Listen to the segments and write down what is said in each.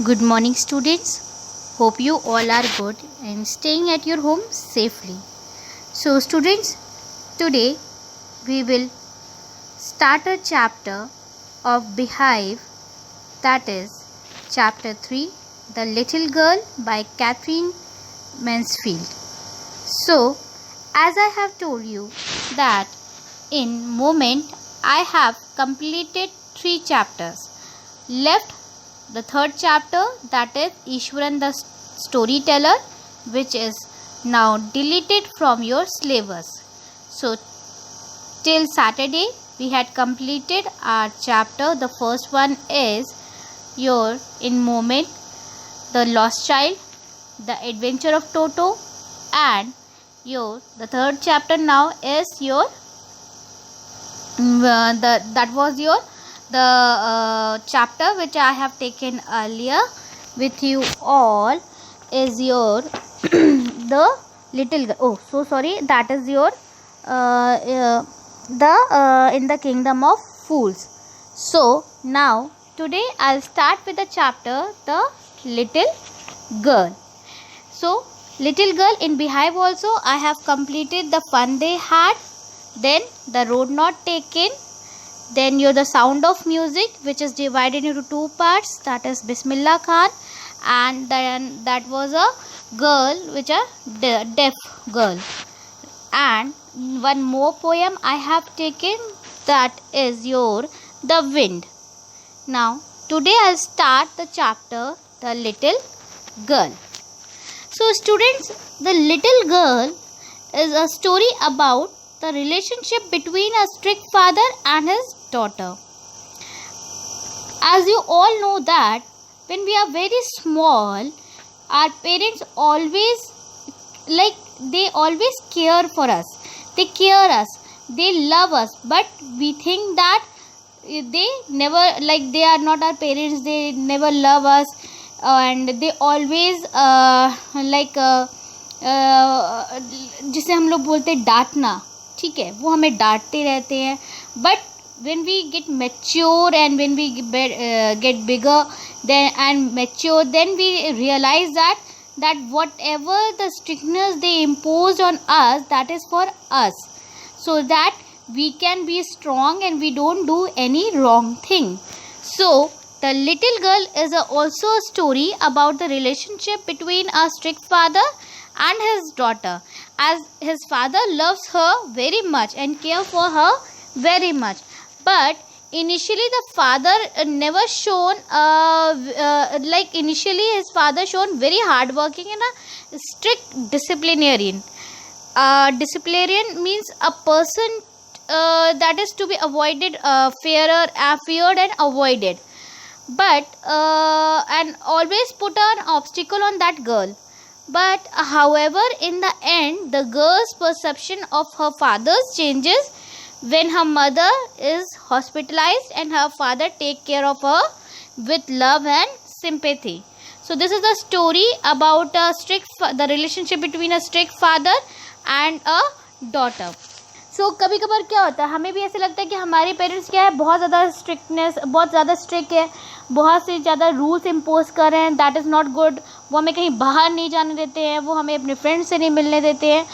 Good morning, students. Hope you all are good and staying at your home safely. So, students, today we will start a chapter of Beehive, that is, chapter 3, The Little Girl by Catherine Mansfield. So, as I have told you that in moment I have completed 3 chapters. Left the 3rd chapter, that is Ishwaran the Storyteller, which is now deleted from your syllabus. So till Saturday we had completed our chapter. The first one is your In Moment, The Lost Child, The Adventure of Toto, and the 3rd chapter now is your the chapter which I have taken earlier with you all is your the little girl. Oh, so sorry. That is your in the Kingdom of Fools. So now today I'll start with the chapter The Little Girl. So Little Girl in Beehive also I have completed the fun they had, then the road not taken, then the Sound of Music, which is divided into 2 parts, that is Bismillah Khan, and then that was a girl which a deaf girl, and one more poem I have taken, that is The Wind. Now today I'll start the chapter The Little Girl. So students, The Little Girl is a story about the relationship between a strict father and his daughter. As you all know that when we are very small, our parents always they always care for us. They care us. They love us. But we think that they never, they are not our parents. They never love us, and they always जिसे हम लोग बोलते हैं डांटना, ठीक है, वो हमें डांटते रहते हैं. But when we get mature and when we get bigger and mature, then we realize that whatever the strictness they imposed on us, that is for us, so that we can be strong and we don't do any wrong thing. So The Little Girl is also a story about the relationship between a strict father and his daughter, as his father loves her very much and cares for her very much. But initially the father never shown initially his father shown very hardworking and a strict disciplinarian. Disciplinarian means a person that is to be avoided, feared and avoided, but and always put an obstacle on that girl. But however, in the end, the girl's perception of her father's changes when her mother is hospitalized and her father take care of her with love and sympathy. So this is the story about the relationship between a strict father and a daughter. So कभी कभार क्या होता है, हमें भी ऐसे लगता है कि हमारे पेरेंट्स क्या है, बहुत ज़्यादा स्ट्रिक्ट है, बहुत से ज़्यादा रूल्स इम्पोज कर रहे हैं. That is not good. वो हमें कहीं बाहर नहीं जाने देते हैं, वो हमें अपने फ्रेंड्स से नहीं मिलने देते हैं.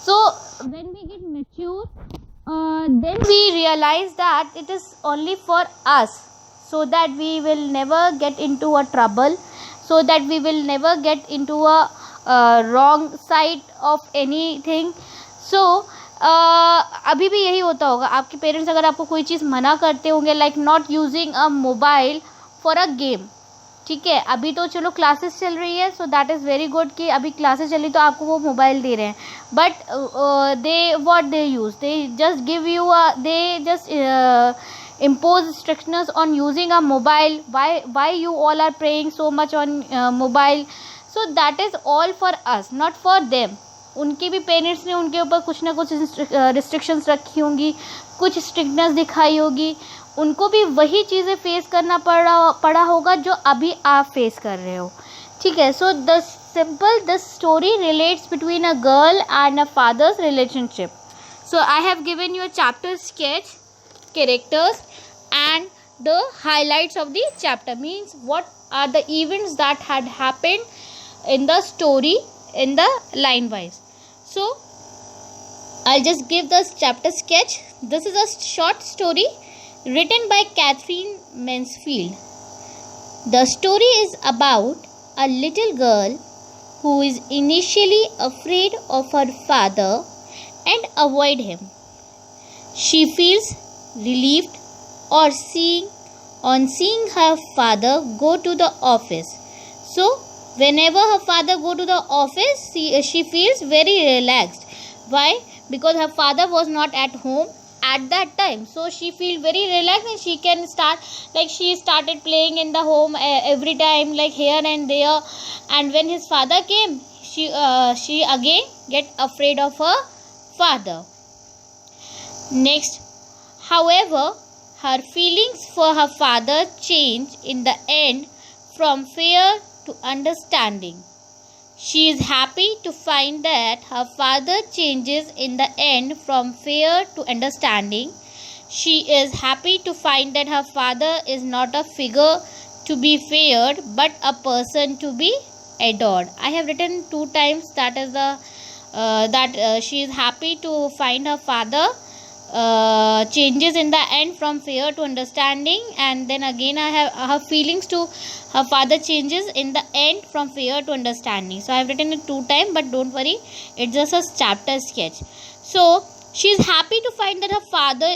So when we get mature, then we realize that it is only for us, so that we will never get into a trouble, so that we will never get into a wrong side of anything. So अभी भी यही होता होगा. आपके parents अगर आपको कोई चीज़ मना करते होंगे, like not using a mobile for a game, ठीक है, अभी तो चलो क्लासेस चल रही है, so that is very good कि अभी क्लासेस चल रही तो आपको वो मोबाइल दे रहे हैं. But they use, they just give you they just impose strictness on using a mobile. Why you all are praying so much on mobile? So that is all for us, not for them. उनके भी parents ने उनके ऊपर कुछ ना कुछ restrictions रखी होंगी, कुछ स्ट्रिक्टनेस दिखाई होगी. उनको भी वही चीज़ें फेस करना पड़ा होगा जो अभी आप फेस कर रहे हो, ठीक है. सो the story relates between a girl and a father's relationship. So I have given you a chapter sketch, characters, and the highlights of the chapter, means what are the events that had happened in the story in the line wise. So I'll just give the chapter sketch. This is a short story written by Catherine Mansfield. The story is about a little girl who is initially afraid of her father and avoid him. She feels relieved on seeing her father go to the office. So whenever her father go to the office, she feels very relaxed. Why? Because her father was not at home at that time, so she feel very relaxed, and she can start, like, she started playing in the home every time, like here and there. And when his father came, she again get afraid of her father. Next, however, her feelings for her father change in the end from fear to understanding. She is happy to find that her father changes in the end from fear to understanding. She is happy to find that her father is not a figure to be feared, but a person to be adored. I have written 2 times, that is she is happy to find her father changes in the end from fear to understanding, and then again I have her feelings to her father changes in the end from fear to understanding. So I have written it 2 times, but don't worry, it's just a chapter sketch. So she is happy to find that her father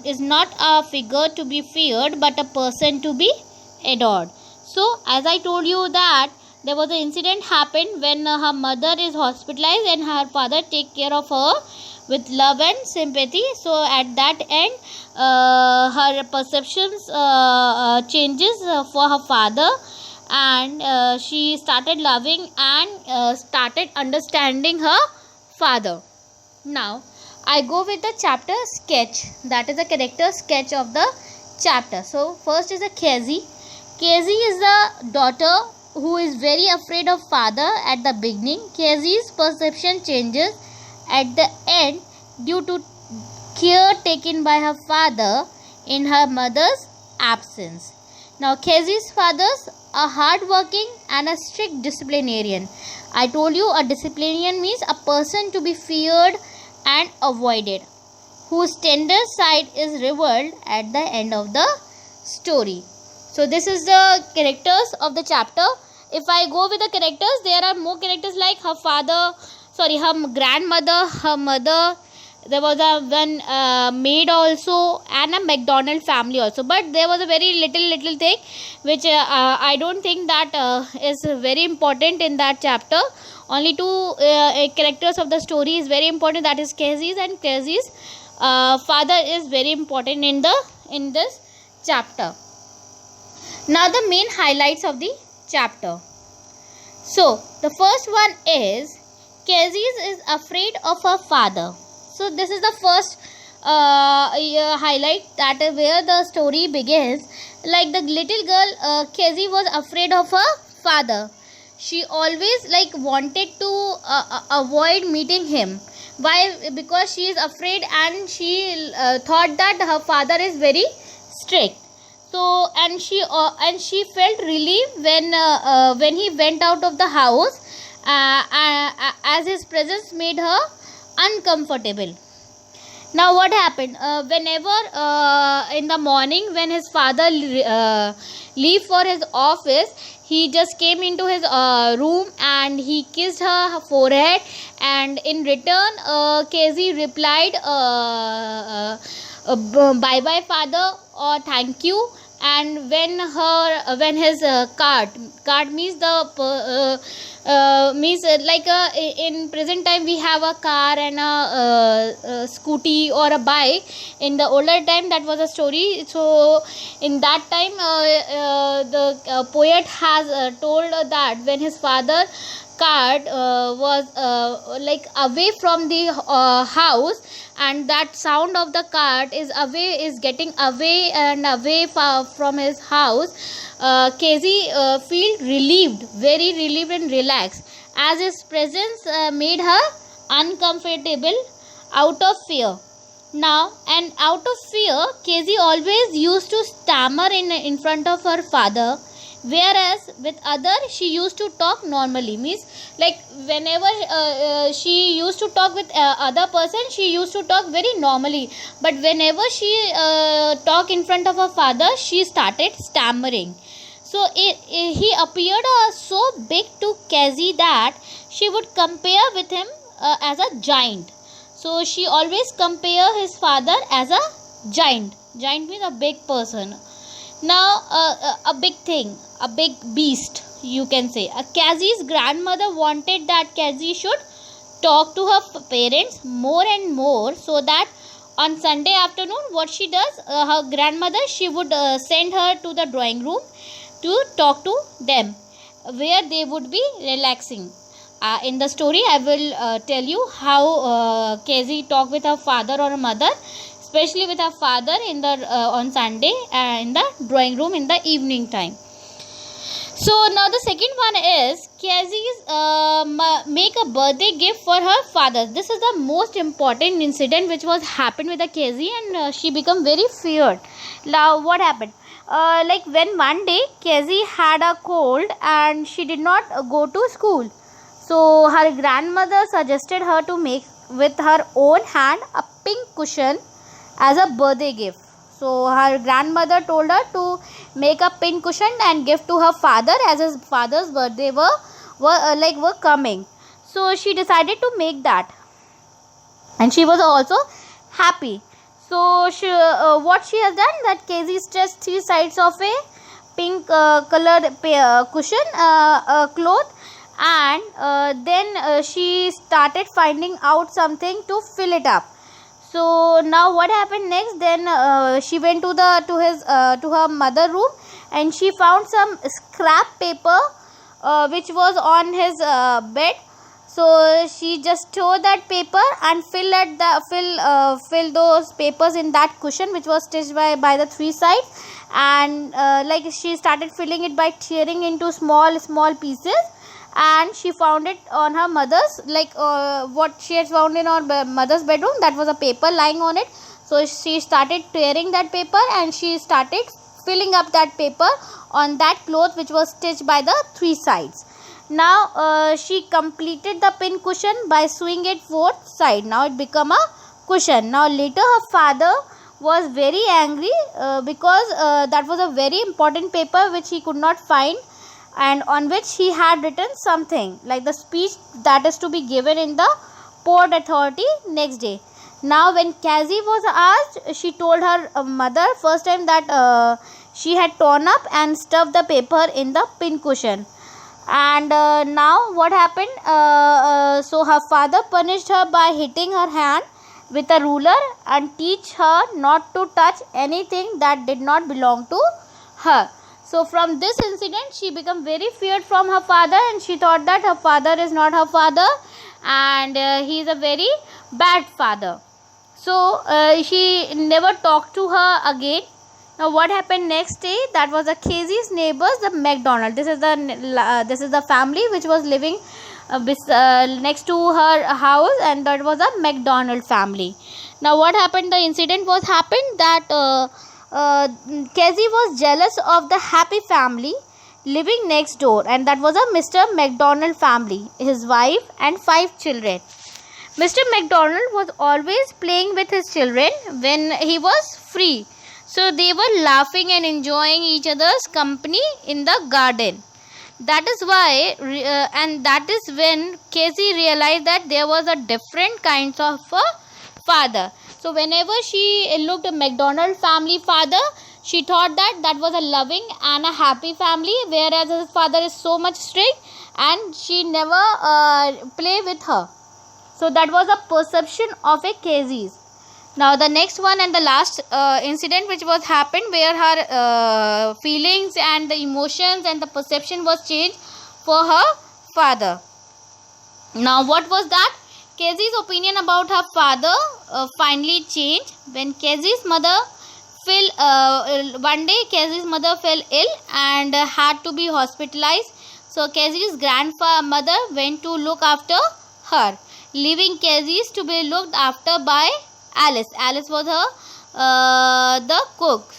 is not a figure to be feared, but a person to be adored. So as I told you that there was an incident happened when her mother is hospitalized and her father take care of her with love and sympathy. So at that end her perceptions changes for her father, and she started loving and started understanding her father. Now I go with the chapter sketch, that is the character sketch of the chapter. So first is a Kezzy. Kezzy is the daughter who is very afraid of father at the beginning. Kezzy's perception changes at the end due to care taken by her father in her mother's absence. Now Kezzy's father is a hard-working and a strict disciplinarian. I told you a disciplinarian means a person to be feared and avoided, whose tender side is revealed at the end of the story. So this is the characters of the chapter. If I go with the characters, there are more characters like her grandmother, her mother. There was one maid also, and a McDonald family also. But there was a very little thing which I don't think that is very important in that chapter. Only 2 characters of the story is very important. That is Kezzy's, and Kezzy's father is very important in this chapter. Now the main highlights of the chapter. So the first one is Kezzy is afraid of her father. So this is the first highlight, that is where the story begins. Like the little girl, Kezzy was afraid of her father. She always wanted to avoid meeting him. Why? Because she is afraid, and she thought that her father is very strict. So and she felt relieved when he went out of the house, as his presence made her uncomfortable. Now what happened? Whenever in the morning when his father leave for his office, he just came into his room and he kissed her forehead, and in return Kezzy replied bye bye father, or thank you. And when his card means the in present time we have a car and a scooty or a bike. In the older time that was a story. So in that time the poet has told that when his father cart was away from the house, and that sound of the cart is getting away and away from his house, Kezzy feel relieved, very relieved and relaxed, as his presence made her uncomfortable out of fear. Now, and out of fear, Kezzy always used to stammer in front of her father whereas with other she used to talk normally, means like whenever she used to talk with other person, she used to talk very normally, but whenever she talk in front of her father, she started stammering. So he appeared so big to Casey that she would compare with him as a giant. So she always compare his father as a giant. Giant means a big person. Now a big thing, a big beast, you can say. Cassie's grandmother wanted that Cassie should talk to her parents more and more, so that on Sunday afternoon what she does, her grandmother, she would send her to the drawing room to talk to them, where they would be relaxing. In the story I will tell you how Casey talked with her father or mother, especially with her father in the on Sunday in the drawing room in the evening time. So now the second one is Cassie's make a birthday gift for her father. This is the most important incident which was happened with the Cassie, and she become very feared. Now what happened? Like when one day Cassie had a cold and she did not go to school. So her grandmother suggested her to make with her own hand a pink cushion as a birthday gift. So her grandmother told her to make a pin cushion and give to her father, as his father's birthday were coming. So she decided to make that, and she was also happy. So what she has done, that Casey stretched 3 sides of a pink colored cushion cloth, and then she started finding out something to fill it up. So now what happened next? Then she went to her mother room, and she found some scrap paper which was on his bed. So she just tore that paper and fill those papers in that cushion which was stitched by the 3 sides, and like she started filling it by tearing into small pieces. And she found it on her mother's, what she had found in her mother's bedroom, that was a paper lying on it. So she started tearing that paper, and she started filling up that paper on that cloth which was stitched by the 3 sides. Now she completed the pin cushion by sewing it 4th side. Now it became a cushion. Now later her father was very angry because that was a very important paper which he could not find, and on which he had written something like the speech that is to be given in the Port Authority next day. Now when Cassie was asked, she told her mother first time that she had torn up and stuffed the paper in the pin cushion. And now what happened? So her father punished her by hitting her hand with a ruler and teach her not to touch anything that did not belong to her. So from this incident she became very feared from her father, and she thought that her father is not her father, and he is a very bad father. So she never talked to her again. Now what happened next day? That was the Cassie's neighbors, the McDonald. This is the family which was living next to her house, and that was a McDonald family. Now what happened? The incident was happened that Cassie was jealous of the happy family living next door, and that was a Mr. McDonald family, his wife and 5 children. Mr. McDonald was always playing with his children when he was free. So they were laughing and enjoying each other's company in the garden. That is why, and that is when Cassie realized that there was a different kinds of father. So whenever she looked at McDonald family father, she thought that was a loving and a happy family, whereas his father is so much strict and she never play with her. So that was a perception of a Cassie's. Now the next one and the last incident which was happened, where her feelings and the emotions and the perception was changed for her father. Now what was that? Cassie's opinion about her father finally changed when Cassie's mother one day Cassie's mother fell ill and had to be hospitalized. So Cassie's grandmother went to look after her, leaving Cassie's to be looked after by Alice. Alice was her the cook.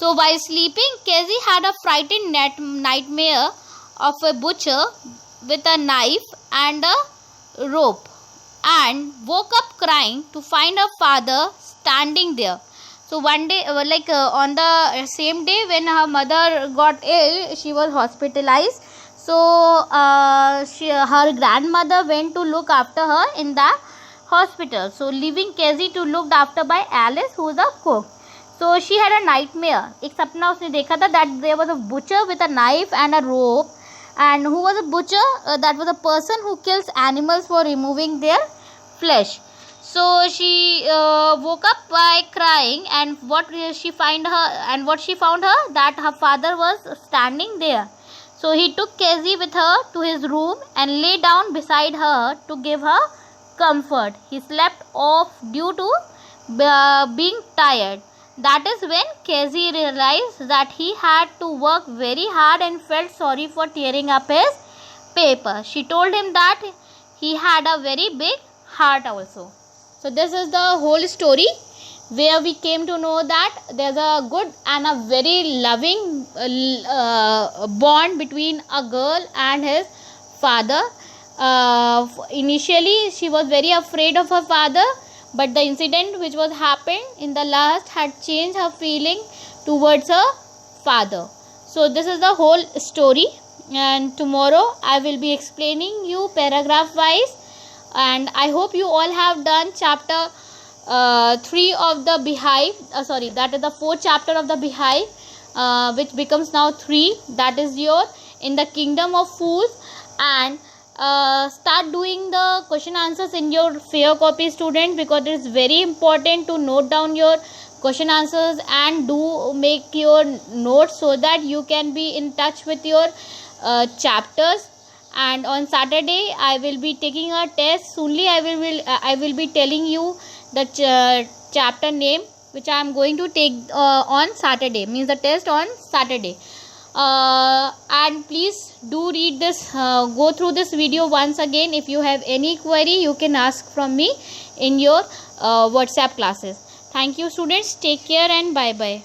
So while sleeping, Casey had a frightened nightmare of a butcher with a knife and a rope, and woke up crying to find her father standing there. So one day, on the same day when her mother got ill, she was hospitalized. So her grandmother went to look after her in the hospital. So leaving Casey to looked after by Alice, who is a cook. So she had a nightmare. एक सपना उसने देखा था that there was a butcher with a knife and a rope. And who was a butcher? That was a person who kills animals for removing their flesh. So she woke up by crying, and what she found her that her father was standing there. So he took Casey with her to his room and lay down beside her to give her comfort. He slept off due to being tired. That is when Casey realized that he had to work very hard and felt sorry for tearing up his paper. She told him that he had a very big heart also. So this is the whole story, where we came to know that there's a good and a very loving bond between a girl and his father. Initially she was very afraid of her father, but the incident which was happened in the last had changed her feeling towards her father. So this is the whole story, and tomorrow I will be explaining you paragraph wise, and I hope you all have done chapter 3 of the Beehive. That is the 4th chapter of the Beehive, which becomes now 3. That is your In the Kingdom of Fools. And start doing the question answers in your fair copy, students, because it is very important to note down your question answers and do make your notes so that you can be in touch with your chapters. And on Saturday I will be taking a test. Soonly I will be telling you the chapter name which I am going to take on Saturday, means the test on Saturday. And please do read this, go through this video once again. If you have any query, you can ask from me in your WhatsApp classes. Thank you, students. Take care and bye bye.